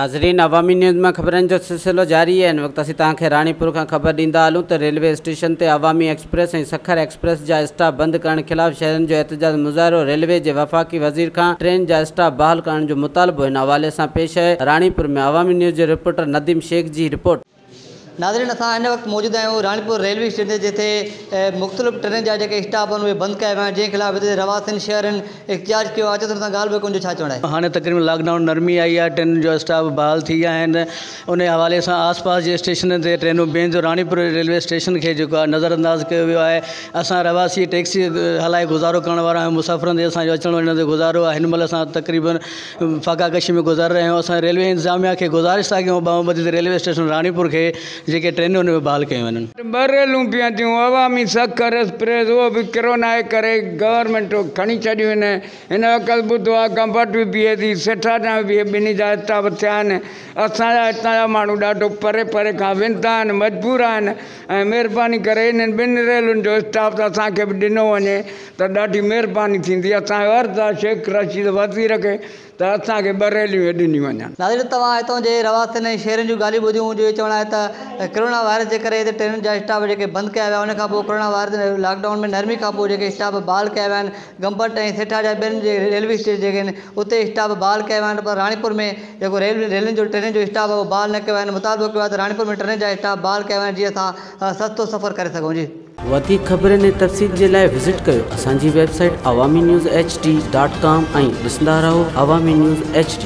नाज़रीन, अवामी न्यूज़ में खबरन जो सिलसिलो जारी है। इन वक्त असीं तव्हांखे रानीपुर का खबर दींदा हलूं तो रेलवे स्टेशन ते अवामी एक्सप्रेस और सखर एक्सप्रेस जा स्टाफ बंद करण खिलाफ शहरन जो एहतजाज मुज़ाहिरो रेलवे के वफ़ाकी वज़ीर का ट्रेन जा स्टाफ बहाल करण जो मुतालबो इन हवाले से पेश है। रानीपुर में अवामी न्यूज़ के रिपोर्टर नदीम शेख जी रिपोर्ट। नाज़रीन, असां हिन वक्त मौजूद आहियूं रानीपुर रेलवे स्टेशन जिथे मुख़्तलिफ़ ट्रेन जा जेके स्टाफ आहिनि उहे बंदि कया विया आहिनि, जंहिं ख़िलाफ़ हिते रवासिन शहरनि एहतजाज कयो आहे। अचो त ॻाल्हि बि कोन जो छा चवणु आहे। हाणे तक़रीबन लॉकडाउन नरमी आई आहे, ट्रेन जो स्टाफ बहाल थी विया आहिनि। उन हवाले सां आसपास जे स्टेशन ते ट्रेनूं ॿियनि जो रानीपुर रेलवे स्टेशन खे जेको आहे नज़रअंदाज़ कयो वियो आहे। असां रवासी टैक्सी हलाए गुज़ारो करण वारा आहियूं, मुसाफ़िरनि ते असांजो अचण वञण ते गुज़ारो आहे। हिन महिल असां तक़रीबन फ़ाक़ाकशी में गुज़ारे रहिया आहियूं। असां रेलवे इंतज़ामिया खे गुज़ारिश था कयूं बाउमदी रेलवे स्टेशन रानीपुर खे जेके ट्रेनूं बहाल कयूं वञनि। ॿ रेलूं पिया थियूं, अवामी सखर एक्सप्रेस, उहो बि कोरोना जे करे गवर्नमेंट खणी छॾियूं आहिनि। हिन वक़्तु ॿुधो आहे गंबट बि बीहे थी, सेठाना बि ॿिन्ही जा स्टाफ थिया आहिनि। असांजा हितां जा माण्हू ॾाढो परे परे खां वेंदा था आहिनि, मजबूर आहिनि। ऐं महिरबानी करे इन्हनि ॿिनि रेलुनि जो स्टाफ असांखे बि ॾिनो वञे त ॾाढी महिरबानी थींदी। असांजो अर्ज़ु आहे शेख रशीद वज़ीर खे त असांखे ॿ रेलियूं ॾिनी वञनि। नाज़रीन, तव्हां हितां जे रवासिन ऐं शहरनि जूं ॻाल्हियूं ॿुधियूं, जो चवणु आहे त कोरोना वायरस जे करे हिते ट्रेन जा स्टाफ जेके बंदि कया विया, उनखां पोइ कोरोना वायरस लॉकडाउन में नरमी खां पोइ जेके स्टाफ बहाल कया विया आहिनि। गंबट ऐं सेठा जा ॿियनि जे रेलवे स्टेशन जेके आहिनि उते स्टाफ बहाल कया विया आहिनि, पर रानीपुर में जेको रेलवे जो ट्रेन जो स्टाफ आहे उहो बहाल न कयो आहे। मुतालबो कयो आहे त रानीपुर में ट्रेन जा स्टाफ बहाल कया विया आहिनि, जीअं असां सस्तो सफ़र करे सघूं। जी वधीक ख़बरनि ऐं तफ़सील जे लाइ विज़िट कयो असांजी वेबसाइट awamiNewsHD.com ऐं ॾिसंदा रहो अवामी न्यूज़ HD।